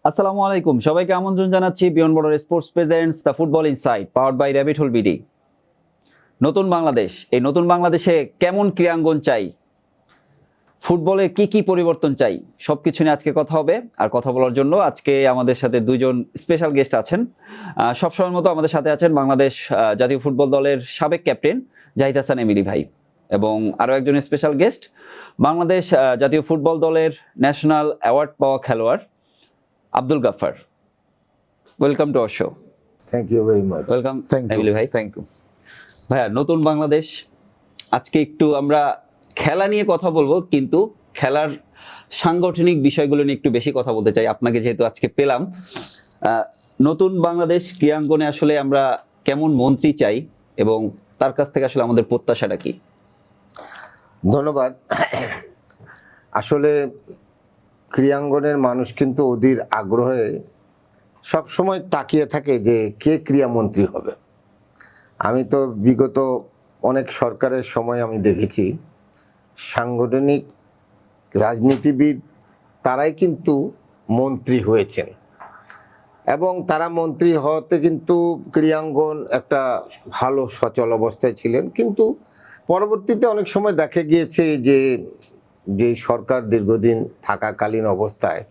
আসসালামু আলাইকুম, সবাইকে আমন্ত্রণ জানাচ্ছি beyond border sports presents the football insight powered by rabbit hole BD. নতুন বাংলাদেশ, এই নতুন বাংলাদেশে কেমন ক্রীড়াঙ্গন চাই, ফুটবলে কি কি পরিবর্তন চাই, সবকিছু নিয়ে আজকে কথা হবে। আর কথা বলার জন্য আজকে আমাদের সাথে দুইজন স্পেশাল গেস্ট আছেন। সবসময়ের মতো আমাদের সাথে আছেন বাংলাদেশ জাতীয় ফুটবল দলের সাবেক ক্যাপ্টেন জাহিদ হাসান এমিলি ভাই, এবং আরও একজন স্পেশাল গেস্ট বাংলাদেশ জাতীয় ফুটবল দলের ন্যাশনাল অ্যাওয়ার্ড পাওয়া খেলোয়াড় Abdul Gaffar. Welcome to our show. Thank you very much. Welcome Emily ভাই। থ্যাংক ইউ ভাইয়া, নতুন বাংলাদেশ, আজকে একটু আমরা খেলা নিয়ে কথা বলবো, কিন্তু খেলার সাংগঠনিক বিষয়গুলো নিয়ে একটু বেশি কথা বলতে চাই। আপনাকে যেহেতু আজকে পেলাম, নতুন বাংলাদেশ ক্রীড়াঙ্গনে আসলে আমরা কেমন মন্ত্রী চাই এবং তার কাছ থেকে আসলে আমাদের প্রত্যাশাটা কি? ধন্যবাদ। আসলে ক্রীড়াঙ্গনের মানুষ কিন্তু অধীর আগ্রহে সবসময় তাকিয়ে থাকে যে কে ক্রীড়ামন্ত্রী হবে। আমি তো বিগত অনেক সরকারের সময় আমি দেখেছি সাংগঠনিক রাজনীতিবিদ তারাই কিন্তু মন্ত্রী হয়েছেন, এবং তারা মন্ত্রী হওয়াতে কিন্তু ক্রীড়াঙ্গন একটা ভালো সচল অবস্থায় ছিলেন। কিন্তু পরবর্তীতে অনেক সময় দেখা গিয়েছে যে সরকার দীর্ঘদিন থাকাকালীন অবস্থায়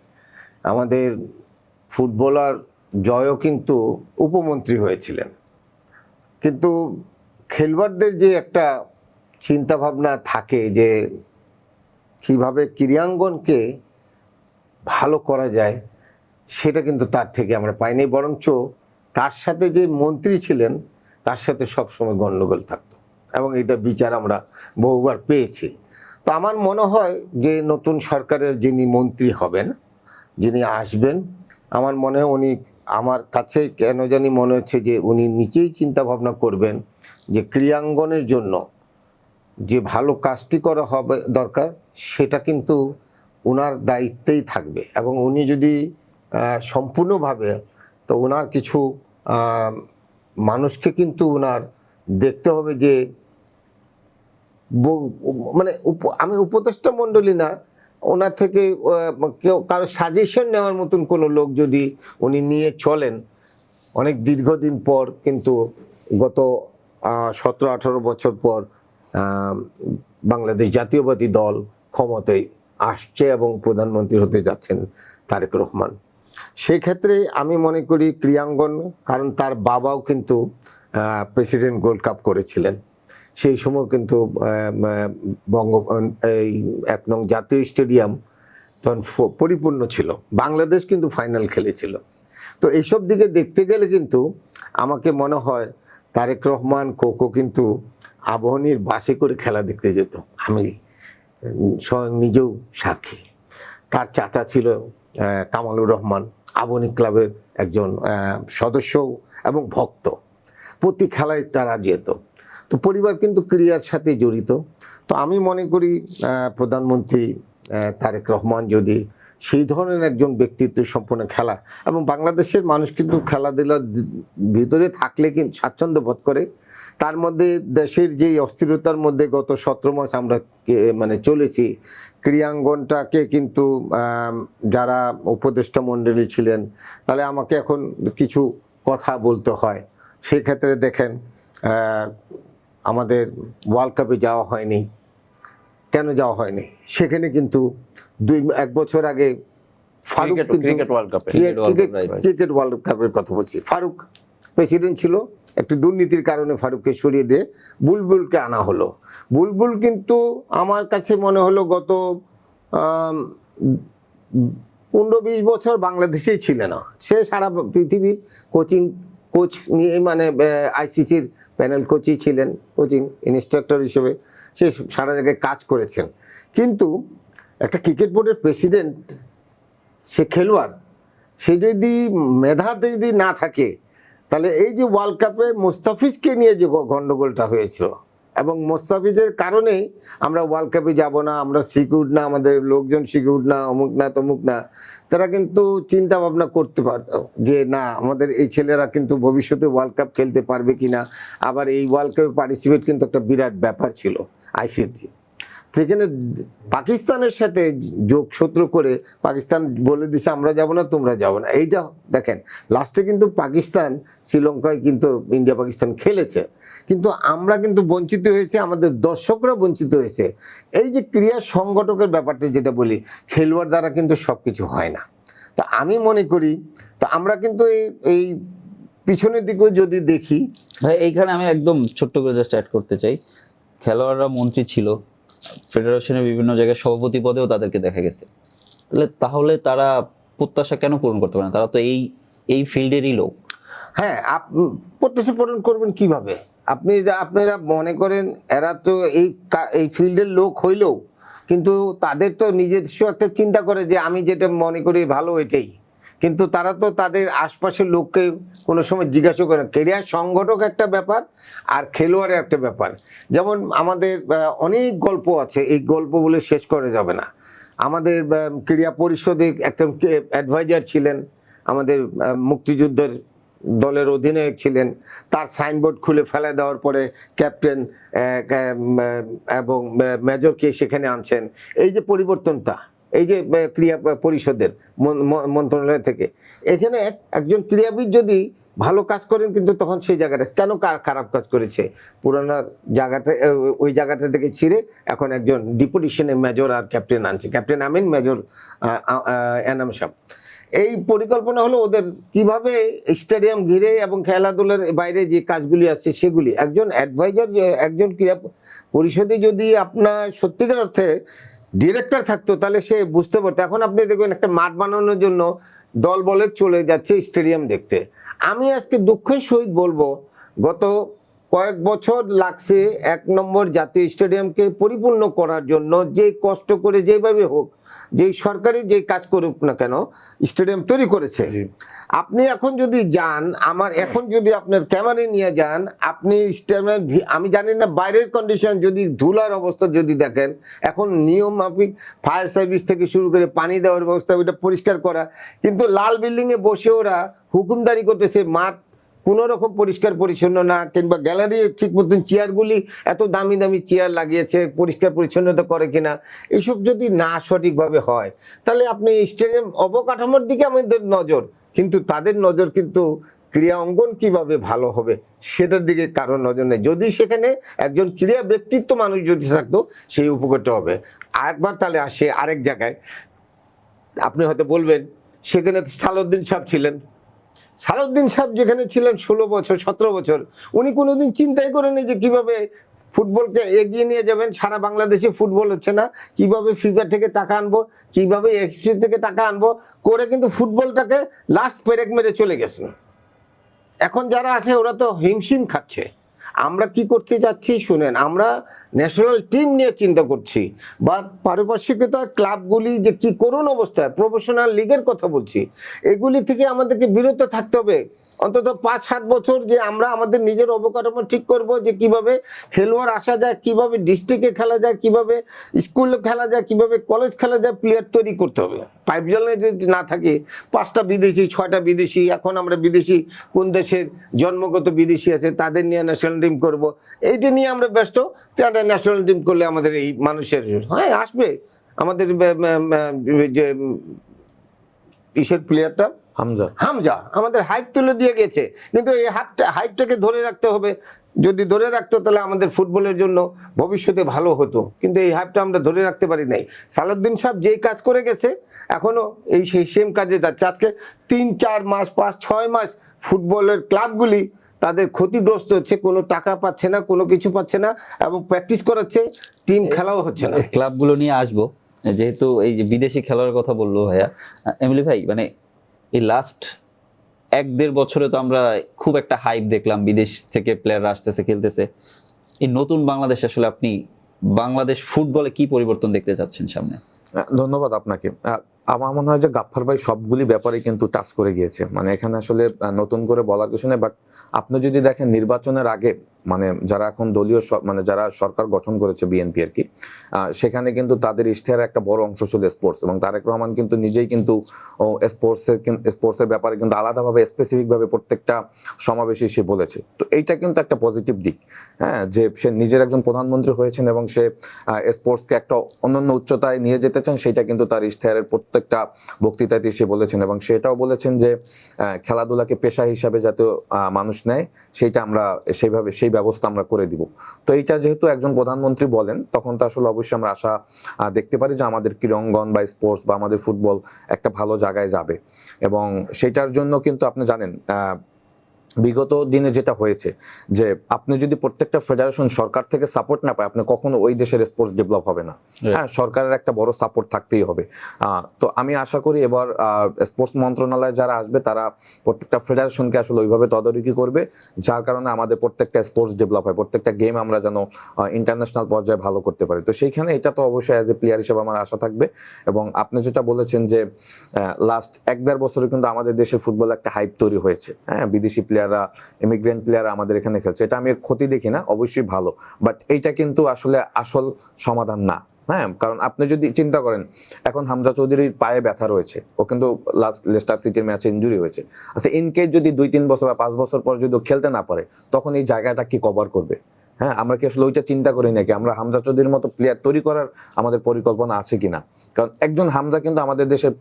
আমাদের ফুটবলার জয়ও কিন্তু উপমন্ত্রী হয়েছিলেন, কিন্তু খেলোয়াড়দের যে একটা চিন্তাভাবনা থাকে যে কীভাবে ক্রীড়াঙ্গনকে ভালো করা যায়, সেটা কিন্তু তার থেকে আমরা পাইনি। বরঞ্চ তার সাথে যে মন্ত্রী ছিলেন তার সাথে সবসময় গণ্ডগোল থাকতো, এবং এটা বিচার আমরা বহুবার পেয়েছি। তো আমার মনে হয় যে নতুন সরকারের যিনি মন্ত্রী হবেন, যিনি আসবেন, আমার মনে হয় উনি, আমার কাছে কেন জানি মনে হচ্ছে যে উনি নিজেই চিন্তা ভাবনা করবেন যে ক্রীড়াঙ্গনের জন্য যে ভালো কাজটি করা হবে দরকার, সেটা কিন্তু ওনার দায়িত্বেই থাকবে। এবং উনি যদি সম্পূর্ণভাবে, তো ওনার কিছু মানুষকে কিন্তু ওনার দেখতে হবে যে মানে আমি উপদেষ্টা মণ্ডলী না, ওনার থেকে কেউ কারো সাজেশন নেওয়ার মতন কোনো লোক যদি উনি নিয়ে চলেন। অনেক দীর্ঘদিন পর কিন্তু গত 17-18 বছর পর বাংলাদেশ জাতীয়বাদী দল ক্ষমতায় আসছে এবং প্রধানমন্ত্রী হতে যাচ্ছেন তারেক রহমান। সেক্ষেত্রে আমি মনে করি ক্রীড়াঙ্গন, কারণ তার বাবাও কিন্তু প্রেসিডেন্ট গোল্ড কাপ করেছিলেন, সেই সময় কিন্তু এই 1 নং জাতীয় স্টেডিয়াম তখন পরিপূর্ণ ছিল, বাংলাদেশ কিন্তু ফাইনাল খেলেছিল। তো এইসব দিকে দেখতে গেলে কিন্তু আমাকে মনে হয় তারেক রহমান কোকো কিন্তু আবাহনীর বাসে করে খেলা দেখতে যেত। আমি নিজেও সাক্ষী। তার চাচা ছিল কামালুর রহমান, আবাহনী ক্লাবের একজন সদস্য এবং ভক্ত, প্রতি খেলায় তারা যেত। তো পরিবার কিন্তু ক্রীড়ার সাথে জড়িত। তো আমি মনে করি প্রধানমন্ত্রী তারেক রহমান যদি সেই ধরনের একজন ব্যক্তিত্ব সম্পন্ন খেলা, এবং বাংলাদেশের মানুষ কিন্তু খেলাধুলার ভিতরে থাকলে কিন্তু স্বাচ্ছন্দ্য বোধ করে। তার মধ্যে দেশের যেই অস্থিরতার মধ্যে গত 17 মাস আমরা মানে চলেছি, ক্রীড়াঙ্গনটাকে কিন্তু যারা উপদেষ্টা মণ্ডলী ছিলেন, তাহলে আমাকে এখন কিছু কথা বলতে হয়। সেক্ষেত্রে দেখেন আমাদের ওয়ার্ল্ড কাপে যাওয়া হয়নি। কেন যাওয়া হয়নি? সেখানে কিন্তু 1 বছর আগে ফারুক ক্রিকেট ওয়ার্ল্ড কাপের কথা বলছি, ফারুক প্রেসিডেন্ট ছিল, একটি দুর্নীতির কারণে ফারুককে সরিয়ে দিয়ে বুলবুলকে আনা হলো। বুলবুল কিন্তু আমার কাছে মনে হলো গত 15-20 বছর বাংলাদেশেই ছিল না। সে সারা পৃথিবীর কোচ নিয়ে, মানে আইসিসির প্যানেল কোচই ছিলেন, কোচিং ইনস্ট্রাক্টর হিসেবে সে সারা জায়গায় কাজ করেছেন। কিন্তু একটা ক্রিকেট বোর্ডের প্রেসিডেন্ট, সে খেলোয়াড়, সে যদি মেধাতে যদি না থাকে, তাহলে এই যে ওয়ার্ল্ড কাপে মোস্তাফিজকে নিয়ে যে গণ্ডগোলটা হয়েছিল, এবং মোস্তাফিজের কারণেই আমরা ওয়ার্ল্ড কাপে যাব না, আমরা সিকিউর না, আমাদের লোকজন সিকিউর না, অমুক না তমুক না, তারা কিন্তু চিন্তা ভাবনা করতে পারত যে না, আমাদের এই ছেলেরা কিন্তু ভবিষ্যতে ওয়ার্ল্ড কাপ খেলতে পারবে কিনা। আবার এই ওয়ার্ল্ড কাপে পার্টিসিপেট কিন্তু একটা বিরাট ব্যাপার ছিল আইসিসি। সেখানে পাকিস্তানের সাথে যোগসূত্র করে পাকিস্তান বলে দিছে আমরা যাব না, তোমরা যাবো না। এইটা দেখেন, লাস্টে কিন্তু পাকিস্তান শ্রীলঙ্কায় কিন্তু ইন্ডিয়া পাকিস্তান খেলেছে, কিন্তু আমরা কিন্তু বঞ্চিত হয়েছে, আমাদের দর্শকরা বঞ্চিত হয়েছে। এই যে ক্রীড়া সংগঠকের ব্যাপারটা যেটা বলি, খেলোয়াড় দ্বারা কিন্তু সব কিছু হয় না। তা আমি মনে করি, তা আমরা কিন্তু এই পিছনের দিকেও যদি দেখি, ভাই এইখানে আমি একদম ছোট্ট করে জাস্ট অ্যাড করতে চাই, খেলোয়াড়রা মন্ত্রী ছিল, ফেডারেশনের বিভিন্ন জায়গায় সভাপতি পদেও তাদেরকে দেখা গেছে, তাহলে তারা প্রত্যাশা কেন পূরণ করতে পারে না? তারা তো এই ফিল্ডেরই লোক। হ্যাঁ, প্রত্যাশা পূরণ করবেন কিভাবে? আপনারা মনে করেন এরা তো এই ফিল্ডের লোক হইলেও কিন্তু তাদের তো নিজস্ব একটা চিন্তা করে যে আমি যেটা মনে করি ভালো এটাই, কিন্তু তারা তো তাদের আশপাশের লোককে কোনো সময় জিজ্ঞাসা করে না। ক্যারিয়ার সংগঠক একটা ব্যাপার আর খেলোয়াড়ের একটা ব্যাপার। যেমন আমাদের অনেক গল্প আছে, এই গল্প বলে শেষ করা যাবে না। আমাদের ক্রীড়া পরিষদে একটা অ্যাডভাইজার ছিলেন, আমাদের মুক্তিযুদ্ধের দলের অধিনায়ক ছিলেন, তার সাইনবোর্ড খুলে ফেলে দেওয়ার পরে ক্যাপ্টেন এবং মেজরকে সেখানে আনছেন। এই যে পরিবর্তনটা, এই যে ক্রীড়া পরিষদের মন্ত্রণালয় থেকে, এখানে একজন ক্রীড়াবিদ যদি ভালো কাজ করেন, কিন্তু তখন সেই জায়গাটা কেন খারাপ কাজ করেছে, পুরানো জায়গাতে ওই জায়গাটা থেকে ছিঁড়ে এখন একজন ডিপুটেশনে মেজর আর ক্যাপ্টেন আনছে, ক্যাপ্টেন আমিন মেজর এনাম সাহেব। এই পরিকল্পনা হলো ওদের কিভাবে স্টেডিয়াম ঘিরে এবং খেলাধুলার বাইরে যে কাজগুলি আছে সেগুলি। একজন অ্যাডভাইজার, একজন ক্রীড়া পরিষদে যদি আপনার সত্যিকার অর্থে ডিরেক্টর থাকতো, তাহলে সে বুঝতে পারতো। এখন আপনি দেখবেন একটা মাঠ বানানোর জন্য দল বলে চলে যাচ্ছে স্টেডিয়াম দেখতে। আমি আজকে দুঃখের সহিত বলবো, গত কয়েক বছর লাগছে 1 নম্বর জাতীয় স্টেডিয়ামকে পরিপূর্ণ করার জন্য। যে কষ্ট করে যেভাবে হোক, যেই সরকারি যে কাজ করুক না কেন, স্টেডিয়াম তৈরি করেছে। আপনি এখন যদি যান, এখন যদি আপনার ক্যামেরা নিয়ে যান, আপনি স্টেডিয়ামের আমি জানি না বাইরের কন্ডিশন, যদি ধুলার অবস্থা যদি দেখেন, এখন নিয়ম মাফিক ফায়ার সার্ভিস থেকে শুরু করে পানি দেওয়ার ব্যবস্থা, ওইটা পরিষ্কার করা, কিন্তু লাল বিল্ডিংয়ে বসে ওরা হুকুমদারি করতেছে, মাঠ কোনো রকম পরিষ্কার পরিচ্ছন্ন না, কিংবা গ্যালারি ঠিক মতন চেয়ারগুলি এত দামি দামি চেয়ার লাগিয়েছে, পরিষ্কার পরিচ্ছন্নতা করে কিনা, এসব যদি না সঠিকভাবে হয়, তাহলে আপনি স্টেডিয়াম অবকাঠামোর দিকে আমাদের নজর, কিন্তু তাদের নজর কিন্তু ক্রীড়া অঙ্গন কিভাবে ভালো হবে সেটার দিকে কারো নজর নেই। যদি সেখানে একজন ক্রীড়া ব্যক্তিত্ব মানুষ যদি থাকতো, সেই উপকারটা হবে। আরেকবার তাহলে আসে আরেক জায়গায়, আপনি হয়তো বলবেন সেখানে সালাউদ্দিন সাহেব ছিলেন। সালাউদ্দিন সাহেব যেখানে ছিলেন 16 বছর 17 বছর, উনি কোনোদিন চিন্তাই করেনি যে কিভাবে ফুটবলকে এগিয়ে নিয়ে যাবেন। সারা বাংলাদেশে ফুটবল হচ্ছে না, কিভাবে ফিফা থেকে টাকা আনবো, কিভাবে এক্সপি থেকে টাকা আনবো করে, কিন্তু ফুটবলটাকে লাস্ট পেরেক মেরে চলে গেছেন। এখন যারা আছে ওরা তো হিমশিম খাচ্ছে। আমরা কি করতে যাচ্ছি শুনেন, আমরা ন্যাশনাল টিম নিয়ে চিন্তা করছি, বা পারিপার্শ্বিকতা ক্লাবগুলি যে কি করুণ অবস্থায়, প্রফেশনাল লিগের কথা বলছি, এগুলি থেকে আমাদেরকে বিরত থাকতে হবে অন্তত 5-7 বছর। যে আমরা আমাদের নিজের অবকাঠামো ঠিক করব, যে কিভাবে খেলোয়াড় আসা যায়, কিভাবে ডিস্ট্রিক্টে খেলা যায়, কিভাবে স্কুলে খেলা যায়, কিভাবে কলেজ খেলা যায়, প্লেয়ার তৈরি করতে হবে। পাইপজলে যদি না থাকে, 5টা বিদেশি 6টা বিদেশি, এখন আমরা বিদেশি কোন দেশের জন্মগত বিদেশি আছে তাদের নিয়ে ন্যাশনাল টিম করব, এইটা নিয়ে আমরা ব্যস্ত। তাদের ন্যাশনাল টিম করলে আমাদের এই মানুষের হ্যাঁ আসবে, আমাদের যে ইসের প্লেয়ারটা হামজা আমাদের হাইপ তুলে দিয়ে গেছে, কিন্তু এই হাইপটাকে ধরে রাখতে হবে। যদি ধরে রাখতো তাহলে আমাদের ফুটবলের জন্য ভবিষ্যতে ভালো হতো, কিন্তু এই হাইপটা আমরা ধরে রাখতে পারি নাই। সালাউদ্দিন সাহেব যেই কাজ করে গেছে, এখনো এই সেই সেম কাজে যাচ্ছে। আজকে 3-4 মাস 5-6 মাস ফুটবলের ক্লাবগুলি তাদের ক্ষতিগ্রস্ত হচ্ছে, কোনো টাকা পাচ্ছে না, কোনো কিছু পাচ্ছে না, এবং প্র্যাকটিস করাচ্ছে, টিম খেলাও হচ্ছে না। ক্লাবগুলো নিয়ে আসবো, যেহেতু এই যে বিদেশি খেলার কথা বললো ভাইয়া, এমলি ভাই, মানে এই লাস্ট 1-1.5 বছরে তো আমরা খুব একটা হাইপ দেখলাম, বিদেশ থেকে প্লেয়াররা আসতেছে, খেলতেছে। এই নতুন বাংলাদেশ আসলে আপনি বাংলাদেশ ফুটবলে কি পরিবর্তন দেখতে চাচ্ছেন সামনে? ধন্যবাদ আপনাকে। আমার মনে হয় যে গাফফার ভাই সবগুলি ব্যাপারে কিন্তু টাচ করে গিয়েছে, মানে এখানে আসলে নতুন করে বলার কিছু নেই। বাট আপনি যদি দেখেন নির্বাচনের আগে মানে যারা এখন দলীয় মানে যারা সরকার গঠন করেছে বিএনপি আর কি, সেখানে কিন্তু তাদের ইশতেহারে একটা বড় অংশ ছিল স্পোর্টস, এবং তারেক রহমান কিন্তু নিজেই কিন্তু স্পোর্টসের ব্যাপারে কিন্তু আলাদাভাবে স্পেসিফিক ভাবে প্রত্যেকটা সমাবেশে সে বলেছে। তো এইটা কিন্তু একটা পজিটিভ দিক, হ্যাঁ, যে সে নিজের একজন প্রধানমন্ত্রী হয়েছেন এবং সে স্পোর্টসকে একটা অন্যান্য উচ্চতায় নিয়ে যেতে চান, সেটা কিন্তু তার ইশতেহারের প্রত্যেকটা বক্তৃতাতে সে বলেছেন। এবং সেটাও বলেছেন যে খেলাধুলাকে পেশা হিসাবে যাতে মানুষ নেয়, সেইটা আমরা সেই ব্যবস্থা আমরা করে দিব। তো এইটা যেহেতু একজন প্রধানমন্ত্রী বলেন, তখন তো আসলে অবশ্যই আমরা আশা দেখতে পারি যে আমাদের ক্রীড়াঙ্গন বা স্পোর্টস বা আমাদের ফুটবল একটা ভালো জায়গায় যাবে। এবং সেটার জন্য কিন্তু আপনি জানেন বিগত দিনে যেটা হয়েছে যে আপনি যদি প্রত্যেকটা ফেডারেশন সরকার থেকে সাপোর্ট না পায়, আপনি কখনো ওই দেশের স্পোর্টস ডেভেলপ হবে না। হ্যাঁ, সরকারের একটা বড় সাপোর্ট থাকতেই হবে। তো আমি আশা করি এবার স্পোর্টস মন্ত্রণালয়ে যারা আসবে তারা প্রত্যেকটা ফেডারেশনকে আসলে ওইভাবে তদারকি করবে, যার কারণে আমাদের প্রত্যেকটা স্পোর্টস ডেভেলপ হয়, প্রত্যেকটা গেম আমরা যেন ইন্টারন্যাশনাল পর্যায়ে ভালো করতে পারি। তো সেইখানে এটা তো অবশ্যই অ্যাজ এ প্লেয়ার হিসেবে আমার আশা থাকবে। এবং আপনি যেটা বলেছেন যে লাস্ট 1-1.5 বছরে কিন্তু আমাদের দেশে ফুটবল একটা হাইপ তৈরি হয়েছে, হ্যাঁ, বিদেশি প্লেয়াররা, ইমিগ্রেন্ট প্লেয়ার আমাদের এখানে খেলছে, এটা আমি ক্ষতি দেখি না, অবশ্যই ভালো। বাট এইটা কিন্তু আসলে আসল সমাধান না। হ্যাঁ, কারণ আপনি যদি চিন্তা করেন এখন হামজা চৌধুরীর পায়ে ব্যথা রয়েছে, ও কিন্তু লাস্ট লেস্টার সিটির ম্যাচে ইনজুরি হয়েছে। আচ্ছা, ইনকেস যদি 2-3 বছর বা 5 বছর পর যদি খেলতে না পারে, তখন এই জায়গাটা কি কভার করবে? হ্যাঁ, আমরা কি আসলে ওইটা চিন্তা করি নাকি আমরা হামজা চৌধুরীর মতো প্লেয়ার তৈরি করার আমাদের পরিকল্পনা আছে কিনা? কারণ একজন হামজা কিন্তু আমাদের দেশের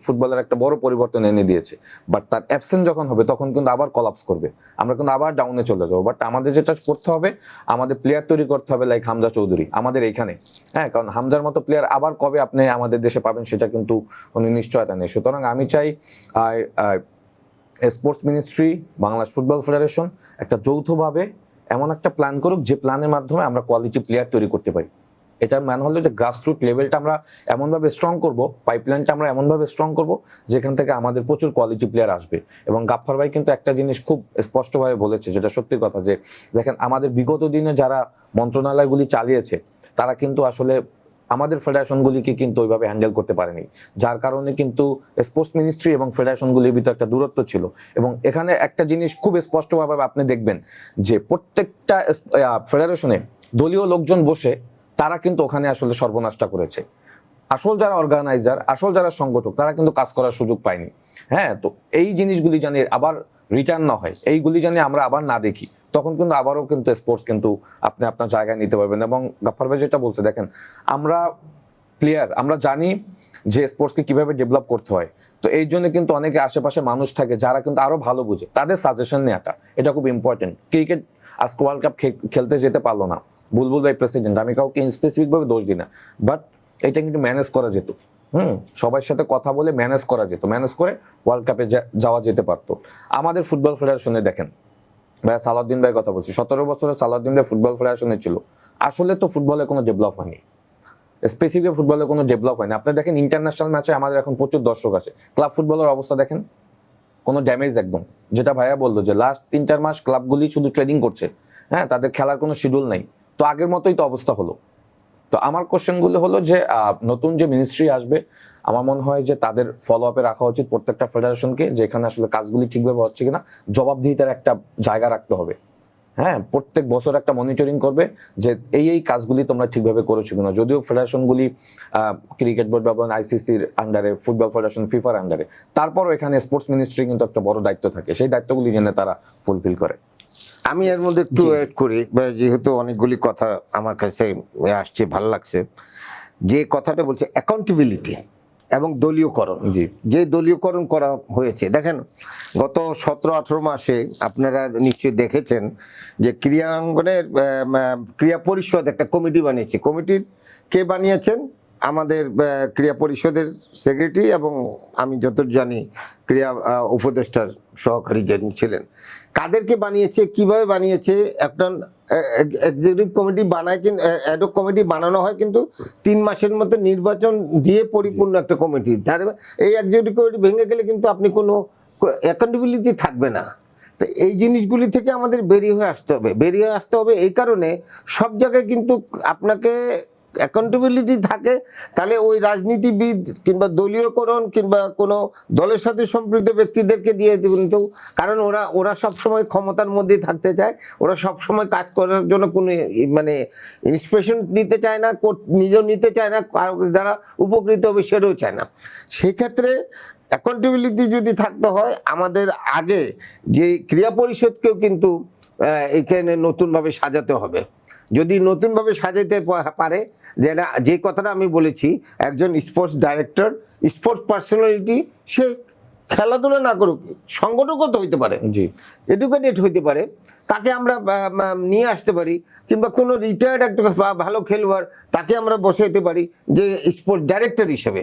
ফুটবলের একটা বড় পরিবর্তন এনে দিয়েছে। বাট তার অ্যাবসেন্ট যখন হবে তখন কিন্তু আবার কলাপস করবে, আমরা কিন্তু আবার ডাউনে চলে যাবো। বাট আমাদের যেটা করতে হবে, আমাদের প্লেয়ার তৈরি করতে হবে লাইক হামজা চৌধুরী আমাদের এইখানে। হ্যাঁ, কারণ হামজার মতো প্লেয়ার আবার কবে আপনি আমাদের দেশে পাবেন সেটা কিন্তু কোনো নিশ্চয়তা নেই। সুতরাং আমি চাই sports ministry, Bangladesh football federation একটা যৌথভাবে এমন একটা প্ল্যান করুক যে প্ল্যানের মাধ্যমে আমরা কোয়ালিটি প্লেয়ার তৈরি করতে পারি। এটার মান হলো যে গ্রাসরুট লেভেলটা আমরা এমনভাবে স্ট্রং করব, পাইপলাইনটা আমরা এমনভাবে স্ট্রং করব যেখান থেকে আমাদের প্রচুর কোয়ালিটি প্লেয়ার আসবে। এবং গাফফার ভাই কিন্তু একটা জিনিস খুব স্পষ্টভাবে বলেছে, যেটা সত্যি কথা, যে দেখেন আমাদের বিগত দিনে যারা মন্ত্রণালয়গুলি চালিয়েছে তারা কিন্তু আসলে আমাদের ফেডারেশনগুলিকে কিন্তু ওইভাবে হ্যান্ডেল করতে পারেনি, যার কারণে কিন্তু স্পোর্টস মিনিস্ট্রি এবং ফেডারেশনগুলির ভিতরে একটা দূরত্ব ছিল। এবং এখানে একটা জিনিস খুব স্পষ্টভাবে আপনি দেখবেন যে প্রত্যেকটা ফেডারেশনে দলীয় লোকজন বসে তারা কিন্তু ওখানে আসলে সর্বনাশটা করেছে। আসল যারা অর্গানাইজার, আসল যারা সংগঠক, তারা কিন্তু কাজ করার সুযোগ পায়নি। হ্যাঁ, তো এই জিনিসগুলি জানি আবার রিটার্ন না হয়, এইগুলি জানি আমরা আবার না দেখি, তখন কিন্তু আবারও কিন্তু স্পোর্টস কিন্তু আপনি আপনার জায়গায় নিতে পারবেন। এবং গাফফার ভাই যেটা বলছে, দেখেন আমরা প্লেয়ার, আমরা জানি যে স্পোর্টসকে কিভাবে ডেভেলপ করতে হয়। তো এই জন্য কিন্তু অনেকে আশেপাশে মানুষ থাকে যারা কিন্তু আরো ভালো বুঝে, তাদের সাজেশন নেওয়াটা এটা খুব ইম্পর্টেন্ট। ক্রিকেট আজকে ওয়ার্ল্ড কাপ খেলতে যেতে পারলো না, বুলবুল ভাই প্রেসিডেন্ট, আমি কাউকে স্পেসিফিক ভাবে দোষ দিই না, বাট এটা কিন্তু ম্যানেজ করা যেত। সবার সাথে কথা বলে ম্যানেজ করা যেত, ম্যানেজ করে ওয়ার্ল্ড কাপে যাওয়া যেতে পারতো। আমাদের ফুটবল ফেডারেশনে দেখেন, ভাই সালাউদ্দিন ভাইয়ের কথা বলছি, 17 বছরে সালাউদ্দিন ভাই ফুটবল ফেডারেশনে ছিল, আসলে তো ফুটবলে কোনো ডেভেলপ হয়নি, স্পেসিফিক ফুটবলে কোনো ডেভেলপ হয়নি। আপনি দেখেন ইন্টারন্যাশনাল ম্যাচে আমাদের এখন প্রচুর দর্শক আছে, ক্লাব ফুটবলের অবস্থা দেখেন, কোনো ড্যামেজ একদম। যেটা ভাইয়া বললো যে লাস্ট 3-4 মাস ক্লাবগুলি শুধু ট্রেনিং করছে, হ্যাঁ, তাদের খেলার কোনো শিডিউল নাই। তো আগের মতোই তো অবস্থা হলো। তো আমার কোশ্চেনগুলো হলো যে নতুন যে মিনিস্ট্রি আসবে, আমার মনে হয় যে তাদের ফলো আপে রাখা উচিত প্রত্যেকটা ফেডারেশনকে, যেখানে আসলে কাজগুলি ঠিকভাবে হচ্ছে কিনা জবাবদিহিতার একটা জায়গা রাখতে হবে। হ্যাঁ, প্রত্যেক বছর একটা মনিটরিং করবে যে এই কাজগুলি তোমরা ঠিকভাবে করেছো কিনা। যদিও ফেডারেশনগুলি ক্রিকেট বোর্ড বা আইসিসির আন্ডারে, ফুটবল ফেডারেশন ফিফার আন্ডারে, তারপরও এখানে স্পোর্টস মিনিস্ট্রি কিন্তু একটা বড় দায়িত্ব থাকে, সেই দায়িত্বগুলি যেন তারা ফুলফিল করে। আমি এর মধ্যে একটু অ্যাড করি, যেহেতু অনেকগুলি কথা আমার কাছে আসছে, ভালো লাগছে যে কথাটা বলছে অ্যাকাউন্টেবিলিটি এবং দলীয়করণ। যে দলীয়করণ করা হয়েছে, দেখেন গত 17-18 মাসে আপনারা নিশ্চয়ই দেখেছেন যে ক্রীড়াঙ্গনের ক্রীড়া পরিষদ একটা কমিটি বানিয়েছে। কমিটির কে বানিয়েছেন? আমাদের ক্রীড়া পরিষদের সেক্রেটারি এবং আমি যতদূর জানি ক্রীড়া উপদেষ্টার সহকারী যিনি ছিলেন। কাদেরকে বানিয়েছে, কিভাবে বানিয়েছে? একটা এক্সিকিউটিভ কমিটি বানায়, কিন্তু অ্যাডহক কমিটি বানানো হয়, কিন্তু 3 মাসের মধ্যে নির্বাচন দিয়ে পরিপূর্ণ একটা কমিটি। তার এই এক্সিকিউটিভ কমিটি ভেঙে গেলে কিন্তু আপনি কোনো অ্যাকাউন্টেবিলিটি থাকবে না। তো এই জিনিসগুলি থেকে আমাদের বেরিয়ে আসতে হবে। এই কারণে সব জায়গায় কিন্তু আপনাকে অ্যাকাউন্টেবিলিটি থাকে, তাহলে ওই রাজনীতিবিদ কিংবা দলীয়করণ কিংবা কোনো দলের সাথে সম্পৃক্ত ব্যক্তিদেরকে দিয়ে কিন্তু, কারণ ওরা সবসময় ক্ষমতার মধ্যেই থাকতে চায়, ওরা সবসময় কাজ করার জন্য কোনো মানে ইন্সপিরেশন নিতে চায় না, নিজেও নিতে চায় না, কারো দ্বারা উপকৃত হবে সেটাও চায় না। সেক্ষেত্রে অ্যাকাউন্টেবিলিটি যদি থাকতে হয়, আমাদের আগে যে ক্রীড়া পরিষদকেও কিন্তু এখানে নতুনভাবে সাজাতে হবে। যদি নতুনভাবে সাজাতে পারে, যে কথাটা আমি বলেছি, একজন স্পোর্টস ডাইরেক্টর, স্পোর্টস পার্সোনালিটি, সে খেলাধুলা না করুক, সংগঠনগত হইতে পারে, জি, এডুকেটেড হইতে পারে, তাকে আমরা নিয়ে আসতে পারি, কিংবা কোনো রিটায়ার্ড একটা ভালো খেলোয়াড় তাকে আমরা বসাইতে পারি যে স্পোর্টস ডাইরেক্টর হিসেবে।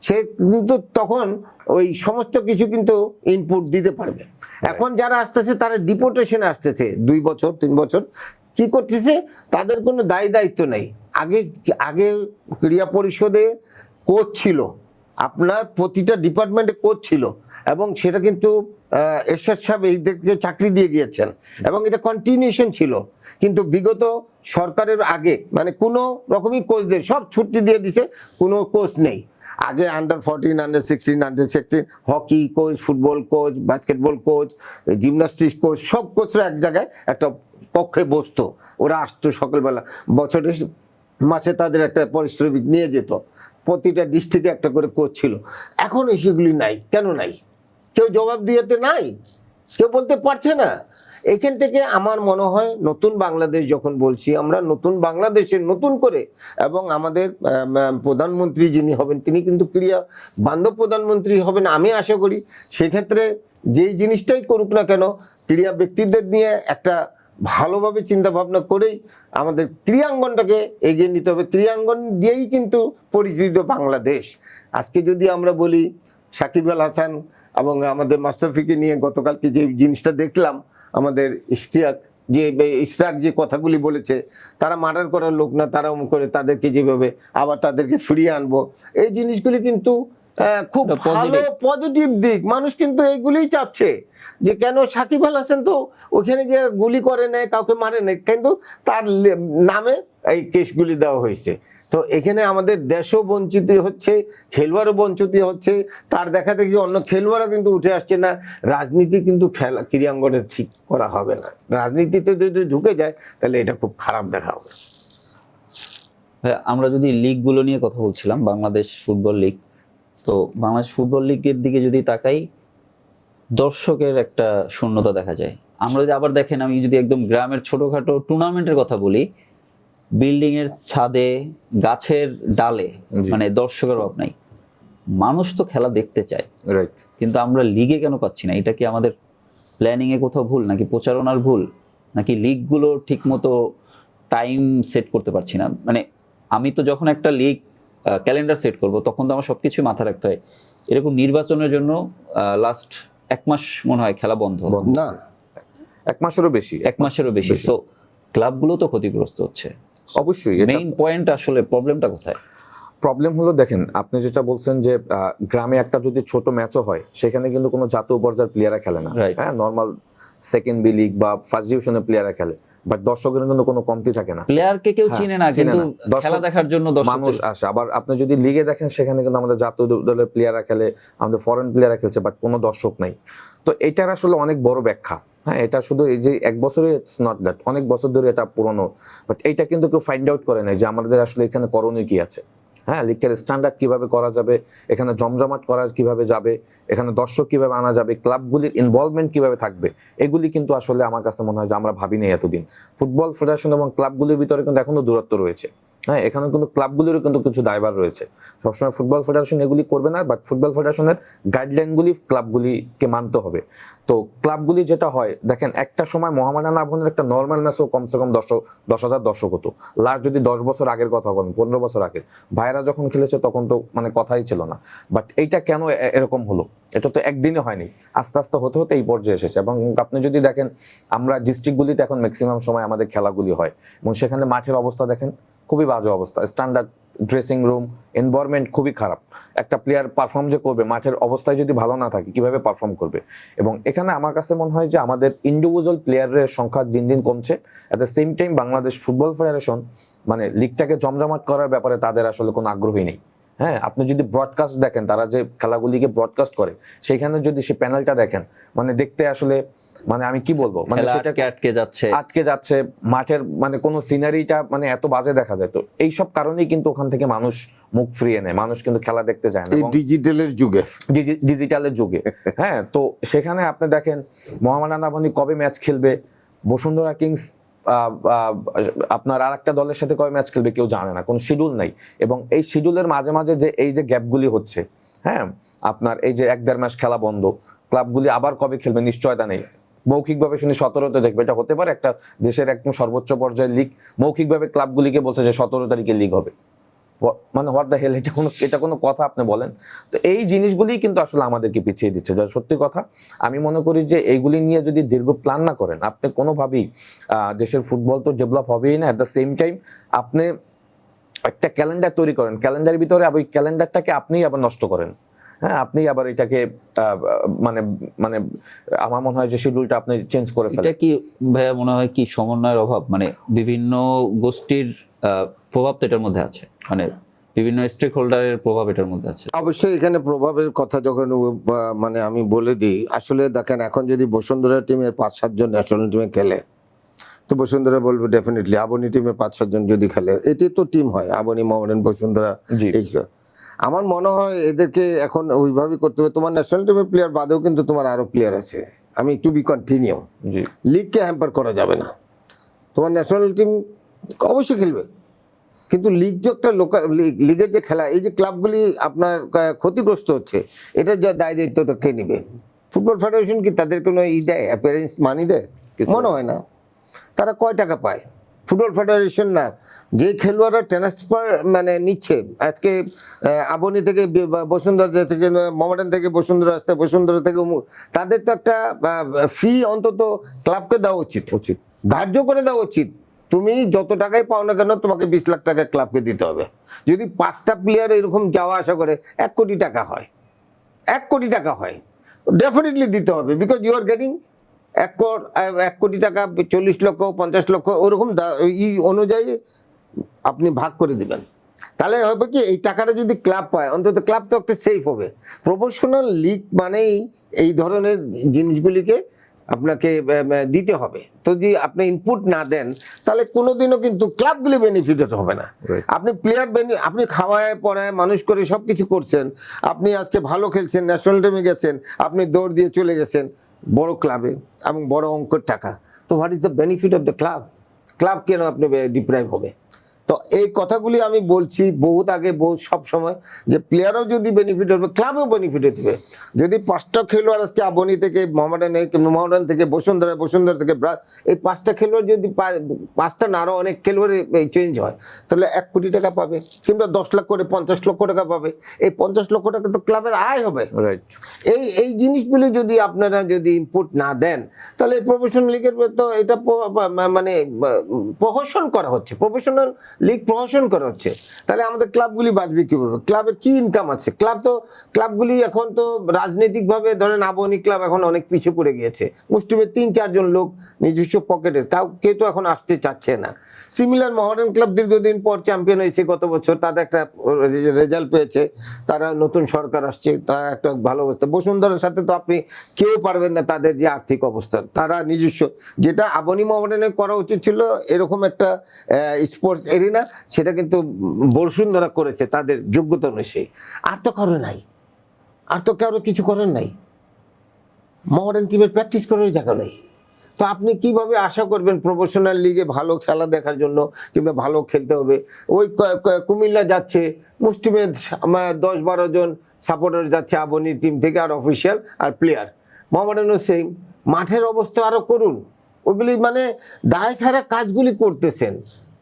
সে কিন্তু তখন ওই সমস্ত কিছু কিন্তু ইনপুট দিতে পারবে। এখন যারা আসতেছে তারা ডিপোটেশনে আসতেছে 2 বছর 3 বছর, কি করতেছে, তাদের কোনো দায়িত্ব নেই। আগে ক্রীড়া পরিষদে কোচ ছিল, আপনার প্রতিটা ডিপার্টমেন্টে কোচ ছিল, এবং সেটা কিন্তু এরশাদ সাহেব এইদেরকে চাকরি দিয়ে গিয়েছেন, এবং এটা কন্টিনিউশন ছিল। কিন্তু বিগত সরকারের আগে মানে কোনো রকমই কোচদের সব ছুটি দিয়ে দিছে, কোনো কোচ নেই। আগে আন্ডার-14, আন্ডার-16, আন্ডার-16 hockey coach, football coach, basketball coach, gymnastics coach, সব কোচরা এক জায়গায় একটা পক্ষে বসতো। ওরা আসতো সকালবেলা, বছরের মাসে তাদের একটা পারিশ্রমিক নিয়ে যেত, প্রতিটা ডিস্ট্রিক্টে একটা করে কোচ ছিল। এখন সেগুলি নাই। কেন নাই? কেউ জবাব দিতে নাই, কেউ বলতে পারছে না। এখান থেকে আমার মনে হয় নতুন বাংলাদেশ যখন বলছি, আমরা নতুন বাংলাদেশে নতুন করে, এবং আমাদের প্রধানমন্ত্রী যিনি হবেন তিনি কিন্তু ক্রীড়া বান্ধব প্রধানমন্ত্রী হবেন আমি আশা করি। সেক্ষেত্রে যেই জিনিসটাই করুক না কেন, ক্রীড়া ব্যক্তিদের নিয়ে একটা ভালোভাবে চিন্তা ভাবনা করেই আমাদের ক্রীড়াঙ্গনটাকে এগিয়ে নিতে হবে। ক্রীড়াঙ্গন দিয়েই কিন্তু পরিচিত বাংলাদেশ। আজকে যদি আমরা বলি সাকিব আল হাসান এবং আমাদের মাশরাফিকে নিয়ে গতকালকে যে জিনিসটা দেখলাম, আমাদের ইশরাক যে কথাগুলি বলেছে, তারা মার্ডার করার লোক না, তারা করে তাদেরকে যেভাবে আবার তাদেরকে ফিরিয়ে আনবো, এই জিনিসগুলি কিন্তু খুব ভালো পজিটিভ দিক। মানুষ কিন্তু এইগুলিই চাচ্ছে, যে কেন সাকিব আল হাসান তো ওখানে গিয়ে গুলি করে নেয়, কাউকে মারে নেয়, কিন্তু তার নামে এই কেসগুলি দেওয়া হয়েছে। তো এখানে আমাদের দেশও বঞ্চিত হচ্ছে, খেলোয়াড়ও বঞ্চিত হচ্ছে, তার দেখা দেখি অন্য খেলোয়াড়ও কিন্তু উঠে আসছে না। রাজনীতি কিন্তু ক্রীড়াঙ্গনে ঠিক করা হবে না। রাজনীতিতে যদি ঢুকে যায় তাহলে এটা খুব খারাপ দেখা হবে। আমরা যদি লিগগুলো নিয়ে কথা বলছিলাম, বাংলাদেশ ফুটবল লিগ, তো বাংলাদেশ ফুটবল লিগের দিকে যদি তাকাই, দর্শকের একটা শূন্যতা দেখা যায়। আমরা যদি আবার দেখেন, আমি যদি একদম গ্রামের ছোটখাটো টুর্নামেন্টের কথা বলি, বিল্ডিং এর ছাদে, গাছের ডালে, মানে দর্শকের অভাব নাই। মানুষ তো খেলা দেখতে চায়, রাইট, কিন্তু আমরা লিগে কেন পাচ্ছি না? এটা কি আমাদের প্ল্যানিং এ কোথাও ভুল, নাকি প্রচারণার ভুল, নাকি লিগগুলো ঠিক মতো টাইম সেট করতে পারছি না? মানে আমি তো যখন একটা লিগ ক্যালেন্ডার সেট করব, তখন তো আমার সবকিছু মাথায় রাখতে হয়। এরকম নির্বাচনের জন্য লাস্ট 1 মাস মনে হয় খেলা বন্ধ না, 1 মাসেরও বেশি, 1 মাসেরও বেশি। তো ক্লাবগুলো তো ক্ষতিগ্রস্ত হচ্ছে। অবশ্যই মেইন পয়েন্ট আসলে প্রবলেমটা কোথায়? প্রবলেম হলো, দেখেন আপনি যেটা বলছেন যে গ্রামে একটা যদি ছোট ম্যাচও হয়, সেখানে কিন্তু কোনো জাতীয় পর্যায়ের প্লেয়াররা খেলে না। হ্যাঁ, নর্মাল সেকেন্ড বি লিগ বা ফার্স্ট ডিভিশনের প্লেয়াররা খেলে, বাট দর্শকের কিন্তু কোনো কমতি থাকে না। প্লেয়ারকে কেউ চিনে না, কিন্তু খেলা দেখার জন্য মানুষ আসে। আবার আপনি যদি লিগে দেখেন, সেখানে কিন্তু আমাদের জাতীয় দলের প্লেয়াররা খেলে, আমাদের ফরেন প্লেয়াররা খেলছে, বাট কোনো দর্শক নাই। তো এটার আসলে অনেক বড় ব্যাখ্যা। হ্যাঁ, এটা শুধু এই যে 1 বছরে, ইটস নট দ্যাট, অনেক বছর ধরে এটা পুরনো, বাট এইটা কিন্তু কেউ ফাইন্ড আউট করে নাই যে আমাদের আসলে এখানে করণীয় কি আছে। হ্যাঁ, লিগের স্ট্যান্ডার্ড কিভাবে করা যাবে, এখানে জমজমাট করা কিভাবে যাবে, এখানে দর্শক কিভাবে আনা যাবে, ক্লাবগুলির ইনভলভমেন্ট কিভাবে থাকবে, এগুলি কিন্তু আসলে আমার কাছে মনে হয় যে আমরা ভাবিনি এতদিন। ফুটবল ফেডারেশন এবং ক্লাবগুলির ভিতরে কিন্তু এখনো দূরত্ব রয়েছে। হ্যাঁ, এখানে কিন্তু ক্লাবগুলিরও কিন্তু কিছু দায়ভার রয়েছে। সবসময় ফুটবল ফেডারেশন এগুলি করবে না, বাট ফুটবল ফেডারেশনের গাইডলাইনগুলি ক্লাবগুলিকে মানতে হবে। তো ক্লাবগুলি যেটা হয়, দেখেন একটা সময় মোহামেডান আবাহনীর একটা নর্মাল ম্যাচও কমসে কম 10,000 দর্শক হতো। লাস্ট যদি 10 বছর আগের কথা বলেন, 15 বছর আগের ভাইরা যখন খেলেছে, তখন তো মানে কথাই ছিল না। বাট এইটা কেন এরকম হলো? এটা তো একদিনে হয়নি, আস্তে আস্তে হতে হতে এই পর্যায়ে এসেছে। এবং আপনি যদি দেখেন, আমরা ডিস্ট্রিক্টগুলিতে এখন ম্যাক্সিমাম সময় আমাদের খেলাগুলি হয়, এবং সেখানে মাঠের অবস্থা দেখেন খুবই বাজে অবস্থা, স্ট্যান্ডার্ড ড্রেসিং রুম এনভায়রনমেন্ট খুবই খারাপ। একটা প্লেয়ার পারফর্ম যে করবে মাঠের অবস্থায় যদি ভালো না থাকে কিভাবে পারফর্ম করবে? এবং এখানে আমার কাছে মনে হয় যে আমাদের ইন্ডিভিজুয়াল প্লেয়ারের সংখ্যা দিন দিন কমছে। At the same time Bangladesh football federation মানে লিগটাকে জমজমাট করার ব্যাপারে তাদের আসলে কোনো আগ্রহী নেই। হ্যাঁ, আপনি যদি ব্রডকাস্ট দেখেন, তারা যে খেলাগুলিকে ব্রডকাস্ট করে সেখানে যদি সে প্যানেলটা দেখেন, মানে দেখতে আসলে মানে আমি কি বলবো, মানে খেলা সেটা আটকে যাচ্ছে মাঠের মানে কোনো সিনারিটা মানে এত বাজে দেখা যায়। তো এইসব কারণেই কিন্তু ওখান থেকে মানুষ মুখ ফিরিয়ে নেয়, মানুষ কিন্তু খেলা দেখতে যায় না এই ডিজিটালের যুগে ডিজিটালের যুগে। হ্যাঁ, তো সেখানে আপনি দেখেন মোহামেডান আবাহনী কবে ম্যাচ খেলবে, বসুন্ধরা কিংস আপনার আর একটা দলের সাথে কবে ম্যাচ খেলবে কেউ জানে না, কোনো শিডিউল নাই। এবং এই শিডিউলের মাঝে মাঝে যে এই যে গ্যাপগুলি হচ্ছে, হ্যাঁ আপনার এই যে 1-1.5 মাস খেলা বন্ধ, ক্লাবগুলি আবার কবে খেলবে নিশ্চয়তা নেই। মৌখিকভাবে শুনি 17তে দেখবে, এটা হতে পারে একটা দেশের একদম সর্বোচ্চ পর্যায়ের লিগ মৌখিকভাবে ক্লাবগুলিকে বলছে যে 17 তারিখে লিগ হবে। মানে হোয়াট দ্য হেল, এটা কোনো কথা আপনি বলেন? তো এই জিনিসগুলি কিন্তু আসলে আমাদেরকে পিছিয়ে দিচ্ছে। যার সত্যি কথা আমি মনে করি যে এইগুলি নিয়ে যদি দীর্ঘ প্ল্যান না করেন আপনি কোনোভাবেই দেশের ফুটবল তো ডেভেলপ হবেই না। অ্যাট দ্য সেম টাইম আপনি একটা ক্যালেন্ডার তৈরি করেন, ক্যালেন্ডারের ভিতরে ওই ক্যালেন্ডারটাকে আপনিই আবার নষ্ট করেন। হ্যাঁ, আপনি আবার এটাকে মানে মানে আমার মনে হয় যে শিডিউলটা আপনি চেঞ্জ করে ফেলেন। এটা কি ভাইয়া মনে হয় কি সমন্বয়ের অভাব, মানে বিভিন্ন গোষ্ঠীর প্রভাব তো এটার মধ্যে আছে, মানে বিভিন্ন স্টেক হোল্ডারের প্রভাব এটার মধ্যে আছে। অবশ্যই এখানে প্রভাবের কথা যখন মানে আমি বলে দিই, আসলে দেখেন এখন যদি বসুন্ধরা টিমের 5-7 জন ন্যাশনাল টিমে খেলে তো বসুন্ধরা বলবে ডেফিনেটলি, আবনি টিমের 5-7 জন যদি খেলে এটি তো টিম হয়, আবনি মোহামেডান বসুন্ধরা। জি। এই আমার মনে হয় এদেরকে এখন ওইভাবেই করতে হবে। তোমার ন্যাশনাল টিমের প্লেয়ার বাদেও কিন্তু তোমার আরো প্লেয়ার আছে, আমি টু বি কন্টিনিউ, জি, লিগকে হ্যাম্পার করা যাবে না। তোমার ন্যাশনাল টিম অবশ্যই খেলবে, কিন্তু লিগ যে একটা লোকাল লিগের যে খেলা, এই যে ক্লাবগুলি আপনার ক্ষতিগ্রস্ত হচ্ছে, এটার যা দায় দায়িত্বটা কে নিবে? ফুটবল ফেডারেশন কি তাদের কোনো দেয়, অ্যাপিয়ারেন্স মানি দেয়? মনে হয় না। তারা কয় টাকা পায়? ফুটবল ফেডারেশন না, যে খেলোয়াড়রা ট্রান্সফার মানে নিচ্ছে আজকে আবনি থেকে বসুন্ধরা থেকে, মোহামেডান থেকে বসুন্ধরা আসতে, বসুন্ধরা থেকে তাদের তো একটা ফি অন্তত ক্লাবকে দেওয়া উচিত, ধার্য করে দেওয়া উচিত। তুমি যত টাকাই পাও না কেন তোমাকে 20 লাখ টাকা ক্লাবকে দিতে হবে। যদি 5টা প্লেয়ার এরকম যাওয়া আসা করে 1 কোটি টাকা হয়, 1 কোটি টাকা হয়, ডেফিনেটলি দিতে হবে। বিকজ ইউ আর গেটিং 1 কোটি টাকা, 40 লক্ষ 50 লক্ষ ওরকম অনুযায়ী আপনি ভাগ করে দিবেন। তাহলে হবে কি, এই টাকাটা যদি ক্লাব পায় অন্তত ক্লাব তো একটা সেফ হবে। প্রফেশনাল লিগ মানেই এই ধরনের জিনিসগুলিকে আপনাকে দিতে হবে। তো যদি আপনি ইনপুট না দেন তাহলে কোনোদিনও কিন্তু ক্লাবগুলি বেনিফিটেড হবে না। আপনি প্লেয়ার আপনি খাওয়ায় পড়ায় মানুষ করে সব কিছু করছেন, আপনি আজকে ভালো খেলছেন, ন্যাশনাল টিমে গেছেন, আপনি দৌড় দিয়ে চলে গেছেন বড় ক্লাবে এবং বড় অঙ্কের টাকা, তো what is the benefit of the club? Club কেন আপনি ডিপ্রাইভ হবে? তো এই কথাগুলি আমি বলছি বহুত আগে, বহুত সব সময়, যে প্লেয়ারও যদি বেনিফিট হবে ক্লাবও বেনিফিট হবে। যদি 5টা খেলোয়াড় আজকে আবনি থেকে মোহামেডান থেকে বসুন্ধরা, বসুন্ধরা থেকে এই 5টা খেলোয়াড় যদি 5টা না আরও অনেক খেলোয়াড় চেঞ্জ হয় তাহলে 1 কোটি টাকা পাবে, কিংবা 10 লাখ করে 50 লক্ষ টাকা পাবে। এই 50 লক্ষ টাকা তো ক্লাবের আয় হবে। রাইট। এই জিনিসগুলি যদি আপনারা যদি ইনপুট না দেন তাহলে প্রফেশনাল লিগের তো এটা মানে প্রহসন করা হচ্ছে, প্রফেশনাল লিগ প্রহসন করা হচ্ছে। তাহলে আমাদের ক্লাবগুলি বাঁচবে কিভাবে? ক্লাবের কি ইনকাম আছে? ক্লাবগুলি এখন তো রাজনৈতিকভাবে ধরেন আবনি ক্লাব এখন অনেক পিছিয়ে পড়ে গিয়েছে, মুষ্টিমের 3-4 জন লোক নিজস্ব পকেটের, কেউ তো এখন আসতে চাচ্ছে না। সিমিলার মোহামেডান ক্লাব দীর্ঘদিন পর চ্যাম্পিয়ন হয়েছে গত বছর, তাদের একটা রেজাল্ট পেয়েছে, তারা নতুন সরকার আসছে, তারা একটা ভালো অবস্থা। বসুন্ধরার সাথে তো আপনি কেউ পারবেন না, তাদের যে আর্থিক অবস্থা, তারা নিজস্ব, যেটা আবনি মোহামেডানের করা উচিত ছিল এরকম একটা স্পোর্টস এরিনা, সেটা কিন্তু বসুন্ধরা করেছে তাদের যোগ্যতা অনুযায়ী। আর তো করে নাই, আর তো কারো কিছু করেন নাই। মোহামেডান টিমের প্র্যাকটিস করার জায়গা নেই। তো আপনি কিভাবে আশা করবেন প্রফেশনাল লিগে ভালো খেলা দেখার জন্য, কিংবা ভালো খেলতে হবে? ওই কুমিল্লা যাচ্ছে মুষ্টিমেদ 10-12 জন সাপোর্টার যাচ্ছে আবনি টিম থেকে, আর অফিসিয়াল আর প্লেয়ার। মোহামেডানও সেই মাঠের অবস্থা আরো করুন, ওগুলি মানে দায় ছাড়া কাজগুলি করতেছেন।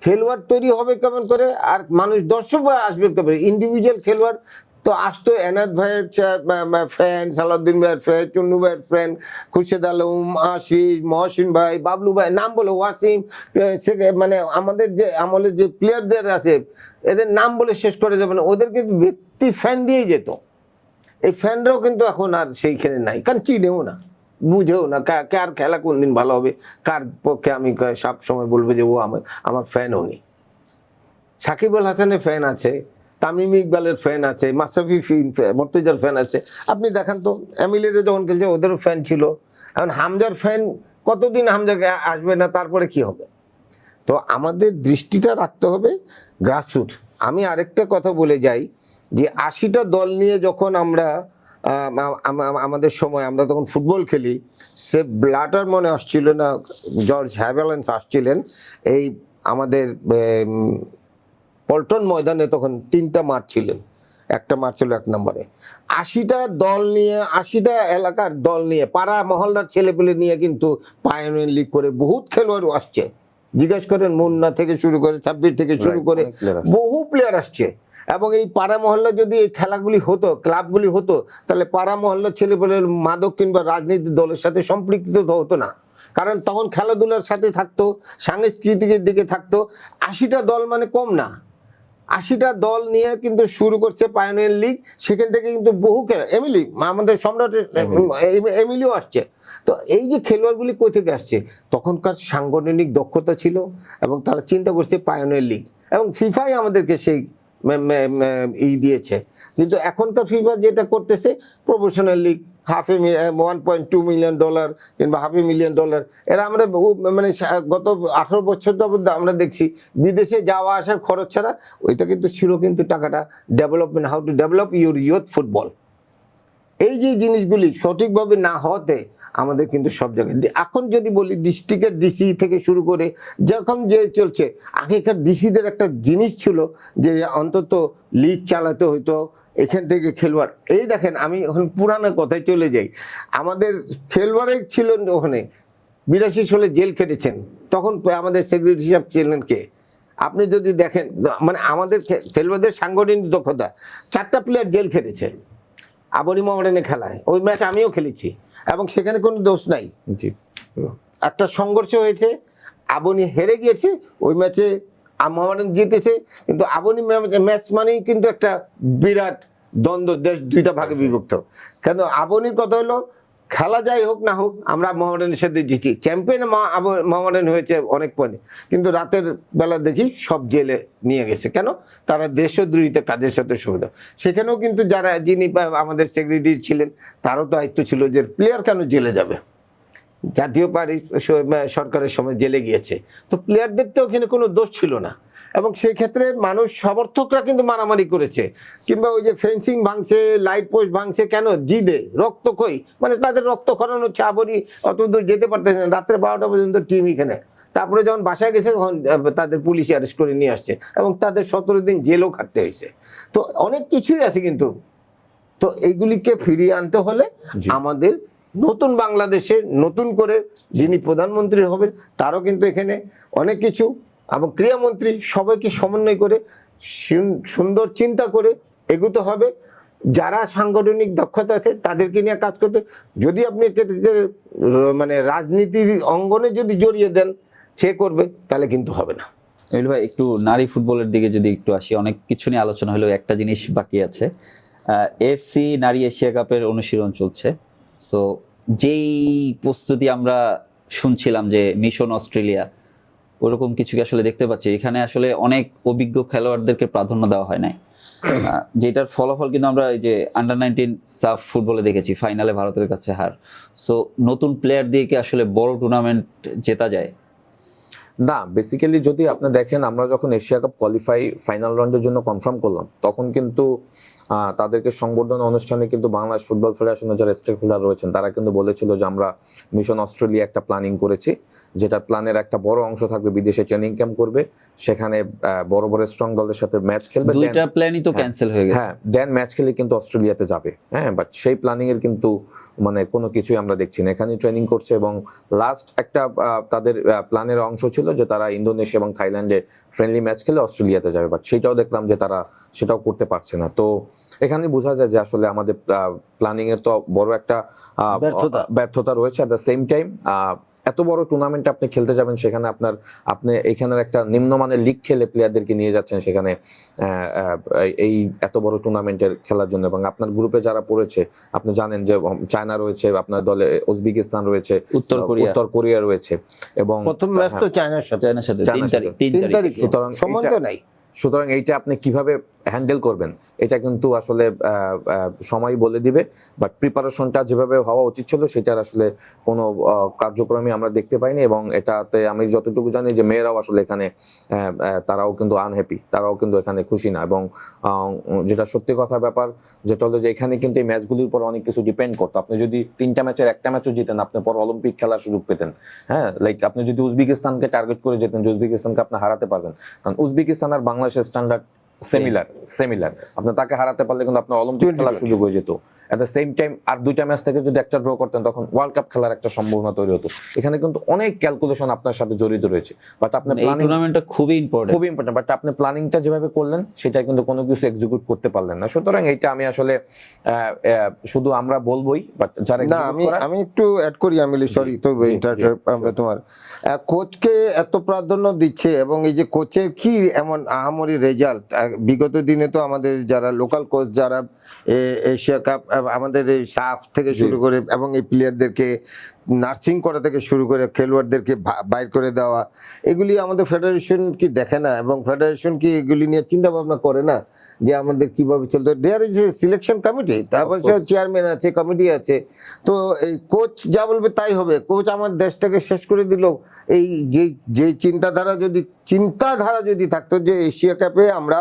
খেলোয়াড় তৈরি হবে কেমন করে, আর মানুষ দর্শক আসবে কেমন? ইন্ডিভিজুয়াল খেলোয়াড় তো আসতো এনাদ ভাইয়ের ফ্যান, সালাউদ্দিন ভাইয়ের ফ্যান, চুন্নু ভাইয়ের ফ্যান, খুরশেদ আলম, আশিস, মহসিন ভাই, বাবলু ভাই, নাম বলে ওয়াসিম, মানে আমাদের যে আমলের যে প্লেয়ারদের আছে এদের নাম বলে শেষ করে যাবে না, ওদের কিন্তু ব্যক্তি ফ্যান দিয়েই যেত। এই ফ্যানরাও কিন্তু এখন আর সেইখানে নাই, কারণ চিনেও না, বুঝেও না কার খেলা কোন দিন ভালো হবে, কার পক্ষে আমি সব সময় বলবো যে ও আমার ফ্যানও নেই। সাকিব আল হাসানের ফ্যান আছে, তামিম ইকবালের ফ্যান আছে, মাশরাফি মর্তুজার ফ্যান আছে। আপনি দেখান তো এমিলিতে যখন খেলছে ওদেরও ফ্যান ছিল। এখন হামজার ফ্যান কতদিন হামজাকে আসবে না, তারপরে কি হবে? তো আমাদের দৃষ্টিটা রাখতে হবে গ্রাসরুট। আমি আরেকটা কথা বলে যাই যে 80টা দল নিয়ে যখন আমরা আমাদের সময় আমরা তখন ফুটবল খেলি, সে ব্লাটার মনে আসছিল না, জর্জ হ্যাভেলেন্স আসছিলেন এই আমাদের পল্টন ময়দানে, তখন 3টা মাঠ ছিলেন, একটা মাঠ ছিল 1 নম্বরে। 80টা দল নিয়ে, 80টা এলাকার দল নিয়ে, পাড়া মহল্লার ছেলেপেলে নিয়ে কিন্তু পায়োনিয়ার লিগ করে বহুত খেলোয়াড় আসছে। জিজ্ঞেস করেন মুন্না থেকে শুরু করে, সাব্বির থেকে শুরু করে বহু প্লেয়ার আসছে। এবং এই পাড়া মহল্লা যদি এই খেলাগুলি হতো, ক্লাবগুলি হতো, তাহলে পাড়া মহল্লার ছেলেপেলে মাদক কিংবা রাজনীতি দলের সাথে সম্পৃক্ত হতো না, কারণ তখন খেলাধুলার সাথে থাকতো, সাংস্কৃতিকের দিকে থাকতো। 80টা দল মানে কম না, 80টা দল নিয়ে কিন্তু শুরু করছে পায়োনিয়ার লিগ। সেখান থেকে কিন্তু বহু খেলা, এমিলি আমাদের সম্রাট এমিলিও আসছে। তো এই যে খেলোয়াড়গুলি কই থেকে আসছে, তখনকার সাংগঠনিক দক্ষতা ছিল এবং তারা চিন্তা করছে পায়োনিয়ার লিগ, এবং ফিফাই আমাদেরকে সেই দিয়েছে। কিন্তু এখনকার ফিফা যেটা করতেছে প্রফেশনাল লিগ, $1.2 মিলিয়ন কিংবা $500,000, এরা আমরা মানে গত 18 বছর আমরা দেখছি বিদেশে যাওয়া আসার খরচ ছাড়া ওইটা কিন্তু ছিল কিন্তু টাকাটা development, how to develop your youth football. এই যে জিনিসগুলি সঠিকভাবে না হওয়াতে আমাদের কিন্তু সব জায়গায়, এখন যদি বলি ডিস্ট্রিক্টের ডিসি থেকে শুরু করে যখন যে চলছে, আগেকার ডিসিদের একটা জিনিস ছিল যে অন্তত লিগ চালাতে হইতো, এখান থেকে খেলোয়াড়, এই দেখেন আমি এখন পুরানো কথায় চলে যাই, আমাদের খেলোয়াড়ে ছিল ওখানে 82 সালে জেল খেটেছেন, তখন আমাদের সেক্রেটারি হিসাব ছিলেন কে? আপনি যদি দেখেন মানে আমাদের খেলোয়াড়দের সাংগঠনিক দক্ষতা, 4টা প্লেয়ার জেল খেটেছে আবনি মোহামেডানে খেলায়, ওই ম্যাচ আমিও খেলেছি এবং সেখানে কোনো দোষ নাই। একটা সংঘর্ষ হয়েছে, আবনি হেরে গিয়েছে, ওই ম্যাচে মোহামেডান জিতেছে, কিন্তু আবনি ম্যাচ মানেই কিন্তু একটা বিরাট দ্বন্দ্ব, দেশ 2টা ভাগে বিভক্ত। কেন আবনির কথা হলো খেলা যাই হোক না হোক আমরা মোহামেডানের সাথে জিতি, চ্যাম্পিয়ন মোহামেডান হয়েছে অনেক পয়েন্টে, কিন্তু রাতের বেলা দেখি সব জেলে নিয়ে গেছে। কেন? তারা দেশদ্রোহিতা কাজের সাথে সুবিধা। সেখানেও কিন্তু যিনি আমাদের সেক্রেটারি ছিলেন তারও দায়িত্ব ছিল যে প্লেয়ার কেন জেলে যাবে, জাতীয় পার্টি সরকারের সময় জেলে গিয়েছে, তো প্লেয়ারদের তো ওখানে কোনো দোষ ছিল না। এবং সেই ক্ষেত্রে মানুষ সমর্থকরা কিন্তু মারামারি করেছে, কিংবা ওই যে ফেন্সিং ভাঙছে, লাইট পোস্ট ভাঙছে, কেন? জিদে রক্তক্ষয়ী, মানে তাদের রক্তক্ষরণ হচ্ছে, আবরি অত দূর যেতে পারতেছে না, রাত্রে 12টা পর্যন্ত টিম এখানে। তারপরে যখন বাসায় গেছে তখন তাদের পুলিশ অ্যারেস্ট করে নিয়ে আসছে এবং তাদের 17 দিন জেলও খাটতে হয়েছে। তো অনেক কিছুই আছে কিন্তু, তো এইগুলিকে ফিরিয়ে আনতে হলে আমাদের নতুন বাংলাদেশে নতুন করে যিনি প্রধানমন্ত্রী হবেন তারও কিন্তু এখানে অনেক কিছু, এবং ক্রীড়ামন্ত্রী সবাইকে সমন্বয় করে সুন্দর চিন্তা করে এগোতে হবে। যারা সাংগঠনিক দক্ষতা আছে তাদেরকে নিয়ে কাজ করতে, যদি আপনি মানে রাজনীতির অঙ্গনে যদি জড়িয়ে দেন সে করবে, তাহলে কিন্তু হবে না। এমিল ভাই, একটু নারী ফুটবলের দিকে যদি একটু আসি, অনেক কিছু নিয়ে আলোচনা হলেও একটা জিনিস বাকি আছে। এফসি নারী এশিয়া কাপের অনুশীলন চলছে। সো যেই প্রস্তুতি আমরা শুনছিলাম যে মিশন অস্ট্রেলিয়া, ওরকম কিছু কি আসলে দেখতে পাচ্ছি? এখানে আসলে অনেক অভিজ্ঞ খেলোয়াড়দেরকে প্রাধান্য দেওয়া হয় নাই, যেটার ফলাফল কিন্তু আমরা এই যে আন্ডার-19 সাফ ফুটবলে দেখেছি, ফাইনালে ভারতের কাছে হার। সো নতুন প্লেয়ার দিয়ে কি আসলে বড় টুর্নামেন্ট জেতা যায়? না, বেসিক্যালি যদি আপনি দেখেন, আমরা যখন এশিয়া কাপ কোয়ালিফাই ফাইনাল রাউন্ডের জন্য কনফার্ম করলাম, তখন কিন্তু তাদেরকে সংবর্ধনা অনুষ্ঠানে কিন্তু বাংলাদেশ ফুটবল ফেডারেশনের যারা স্টেক হোল্ডার রয়েছেন তারা কিন্তু বলেছিল যে আমরা মিশন অস্ট্রেলিয়া একটা প্ল্যানিং করেছি, যেটা প্ল্যানের একটা বড় অংশ থাকবে বিদেশে ট্রেনিং ক্যাম্প করবে, সেখানে বড় বড় স্ট্রং দলের সাথে ম্যাচ খেলবে। 2টা প্ল্যানই তো ক্যান্সেল হয়ে গেছে। হ্যাঁ, দেন ম্যাচ খেলে কিন্তু অস্ট্রেলিয়াতে যাবে। হ্যাঁ, বাট সেই প্ল্যানিং এর কিন্তু মানে কোনো কিছুই আমরা দেখছি না, এখানেই ট্রেনিং করছে। এবং লাস্ট একটা তাদের প্ল্যানের অংশ ছিল যে তারা ইন্দোনেশিয়া এবং থাইল্যান্ডে ফ্রেন্ডলি ম্যাচ খেলে অস্ট্রেলিয়াতে যাবে, বাট সেটাও দেখলাম যে তারা সেটাও করতে পারছে না। তো এখানে বোঝা যায় যে আসলে আমাদের প্ল্যানিং এর তো বড় একটা ব্যর্থতা রয়েছে। অ্যাট দ্য সেম টাইম এত বড় টুর্নামেন্ট আপনি খেলতে যাবেন, সেখানে আপনি এখানের একটা নিম্নমানের লিগ খেলে প্লেয়ারদেরকে নিয়ে যাচ্ছেন সেখানে এই এত বড় টুর্নামেন্টের খেলার জন্য। এবং আপনার গ্রুপে যারা পড়েছে, আপনি জানেন যে চায়না রয়েছে, আপনার দলে উজবেকিস্তান রয়েছে, উত্তর কোরিয়া রয়েছে, এবং প্রথম ম্যাচ তো চায়নার সাথে, চায়নার সাথে 3 তারিখ। সুতরাং সম্বন্ধ নাই। সুতরাং এইটা আপনি কিভাবে হ্যান্ডেল করবেন এটা কিন্তু আসলে সময় বলে দিবে। বাট প্রিপারেশনটা যেভাবে হওয়া উচিত ছিল সেটার আসলে কোনো কার্যক্রমই আমরা দেখতে পাইনি। এবং এটাতে আমি যতটুকু জানি যে মেয়েরাও আসলে এখানে তারাও কিন্তু আনহ্যাপি, তারাও কিন্তু এখানে খুশি না। এবং যেটা সত্যি কথা ব্যাপার যেটা হলো যে এখানে কিন্তু এই ম্যাচগুলির উপর অনেক কিছু ডিপেন্ড করতো। আপনি যদি 3টা ম্যাচের একটা ম্যাচও জিতেন, আপনি পর অলিম্পিক খেলার সুযোগ পেতেন। হ্যাঁ, লাইক আপনি যদি উজবেকিস্তানকে টার্গেট করে যেতেন যে উজবেকিস্তানকে আপনি হারাতে পারবেন, কারণ উজবেকিস্তান আর বাংলাদেশের স্ট্যান্ডার্ড সিমিলার। আপনি তাকে হারাতে পারলে কিন্তু আপনার অলিম্পিক খেলার সুযোগ হয়ে যেত। এট দ্য সেম টাইম আর 2টা ম্যাচ থেকে যদি একটা ড্র করতেন, তখন ওয়ার্ল্ড কাপ খেলার একটা সম্ভাবনা তৈরি হতো। এখানে কিন্তু অনেক ক্যালকুলেশন আপনার সাথে জড়িত রয়েছে। বাট আপনি এই টুর্নামেন্টটা খুবই ইম্পর্টেন্ট, বাট আপনি প্ল্যানিংটা যেভাবে করলেন সেটা কিন্তু কোনো কিছু এক্সিকিউট করতে পারলেন না। সুতরাং এইটা আমি আসলে শুধু আমরা বলবোই, বাট যারা না, আমি একটু অ্যাড করি, আমিলি, সরি তো তোমার কোচকে এত প্রাধান্য দিচ্ছে, এবং এই যে কোচের কি এমন আহামরি রেজাল্ট। বিগত দিনে তো আমাদের যারা লোকাল কোচ, যারা এশিয়া কাপ, আমাদের এই সাফ থেকে শুরু করে এবং এই প্লেয়ারদেরকে নার্সিং করা থেকে শুরু করে খেলোয়াড়দেরকে বাইর করে দেওয়া, এগুলি আমাদের ফেডারেশন কি দেখে না? এবং ফেডারেশন কি এগুলি নিয়ে চিন্তা ভাবনা করে না যে আমাদের কিভাবে চলতে? There is a selection committee, তারপর চেয়ারম্যান আছে, কমিটি আছে। তো এই কোচ যা বলবে তাই হবে। কোচ আমার দেশটাকে শেষ করে দিল। এই যে চিন্তাধারা যদি থাকতো যে এশিয়া কাপে আমরা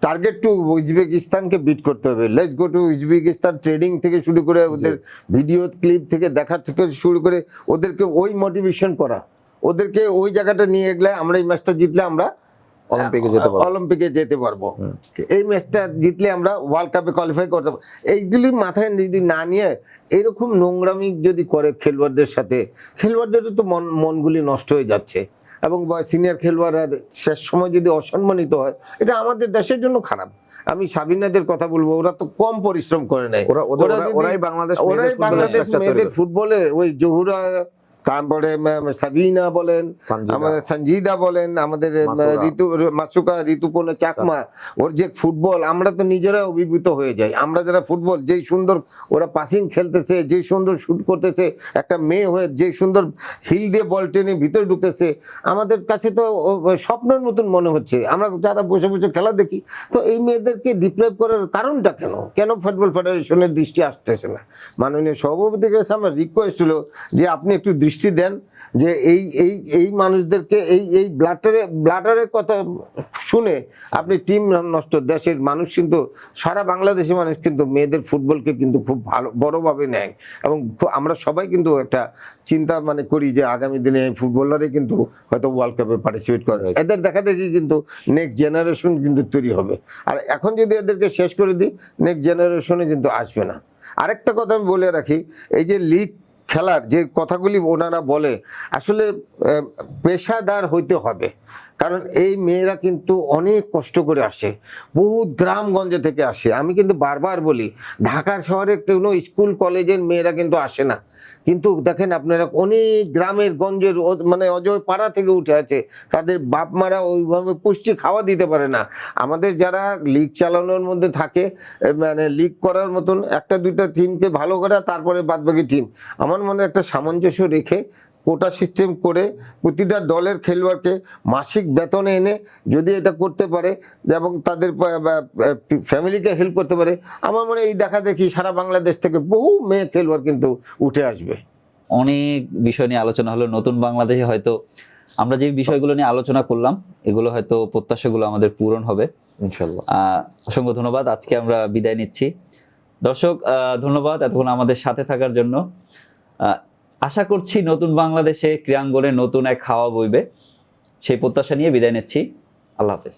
টার্গেট টু উজবেকিস্তানকে বিট করতে হবে, let's go to Uzbekistan, trading থেকে শুরু করে ওদের ভিডিও ক্লিপ থেকে দেখা থেকে শুরু করে ওদেরকে ওই মোটিভেশন করা, ওদেরকে ওই জায়গাটা নিয়ে গেলে আমরা এই ম্যাচটা জিতলে আমরা অলিম্পিকে যেতে পারবো, এই ম্যাচটা জিতলে আমরা ওয়ার্ল্ড কাপে কোয়ালিফাই করতে পারবো। এইগুলি মাথায় যদি না নিয়ে এরকম নোংরামি যদি করে খেলোয়াড়দের সাথে, খেলোয়াড়দেরও তো মনগুলি নষ্ট হয়ে যাচ্ছে। এবং সিনিয়র খেলোয়াড়রা শেষ সময় যদি অসম্মানিত হয়, এটা আমাদের দেশের জন্য খারাপ। আমি সাবিনাদের কথা বলবো, ওরা তো কম পরিশ্রম করে নাই, ওরাই বাংলাদেশ মেয়েদের ফুটবলে ওই জহুরা, তারপরে সাবিনা বলেন, আমাদের সঞ্জিদা বলেন, আমাদের ঋতুপর্ণা চাকমা, ওর যে ফুটবল, আমরা তো নিজেরা অভিভূত হয়ে যাই। আমরা যারা ফুটবল, যেই সুন্দর ওরা পাসিং খেলতেছে, যেই সুন্দর শুট করতেছে, একটা মেয়ে হয়ে যেই সুন্দর হিল দিয়ে বল টেনে ভিতরে ঢুকতেছে, আমাদের কাছে তো স্বপ্নের মতন মনে হচ্ছে। আমরা যারা বসে বসে খেলা দেখি, তো এই মেয়েদেরকে ডিপ্রাইভ করার কারণটা কেন ফুটবল ফেডারেশনের দৃষ্টি আসতেছে না? মাননীয় সভাপতির কাছে আমার রিকোয়েস্ট হলো যে আপনি একটু দৃষ্টি দেন যে এই মানুষদেরকে এই ব্লাটারের কথা শুনে আপনি টিম নষ্ট। দেশের মানুষ কিন্তু, সারা বাংলাদেশের মানুষ কিন্তু মেয়েদের ফুটবলকে কিন্তু খুব ভালো বড়ভাবে নেয়, এবং আমরা সবাই কিন্তু একটা চিন্তা করি যে আগামী দিনে এই ফুটবলারই কিন্তু হয়তো ওয়ার্ল্ড কাপে পার্টিসিপেট করে। এদের দেখা দেখি কিন্তু নেক্সট জেনারেশন কিন্তু তৈরি হবে। আর এখন যদি এদেরকে শেষ করে দিই, নেক্সট জেনারেশনে কিন্তু আসবে না। আরেকটা কথা আমি বলে রাখি, এই যে লিগ খেলার যে কথাগুলি ওনারা বলে, আসলে পেশাদার হইতে হবে। কারণ এই মেয়েরা কিন্তু অনেক কষ্ট করে আসে, বহুত গ্রামগঞ্জে থেকে আসে। আমি কিন্তু বারবার বলি, ঢাকা শহরে কোনো স্কুল কলেজের মেয়েরা কিন্তু আসে না, কিন্তু দেখেন আপনারা অনেক গ্রামের গঞ্জের অজয় পাড়া থেকে উঠে আছে, তাদের বাপ মারা ওইভাবে পুষ্টি খাওয়া দিতে পারে না। আমাদের যারা লিগ চালানোর মধ্যে থাকে, লিগ করার মতন 1-2টা টিমকে ভালো করা, তারপরে বাদবাকি টিম, আমার মনে একটা সামঞ্জস্য রেখে কোটা সিস্টেম করে প্রতিটা দলের খেলোয়াড়কে মাসিক বেতনে এনে যদি এটা করতে পারে এবং তাদের ফ্যামিলিকে হেল্প করতে পারে, আমার মনে এই দেখা দেখি সারা বাংলাদেশ থেকে বহু মেয়ে খেলোয়াড় কিন্তু উঠে আসবে। অনেক বিষয় নিয়ে আলোচনা হলো। নতুন বাংলাদেশে হয়তো আমরা যে বিষয়গুলো নিয়ে আলোচনা করলাম, এগুলো হয়তো প্রত্যাশাগুলো আমাদের পূরণ হবে ইনশাআল্লাহ। অসংখ্য ধন্যবাদ। আজকে আমরা বিদায় নিচ্ছি। দর্শক, ধন্যবাদ এতক্ষণ আমাদের সাথে থাকার জন্য। আশা করছি নতুন বাংলাদেশে ক্রীড়াঙ্গনে নতুন এক হাওয়া বইবে, সেই প্রত্যাশা নিয়ে বিদায় নিচ্ছি। আল্লাহ হাফেজ।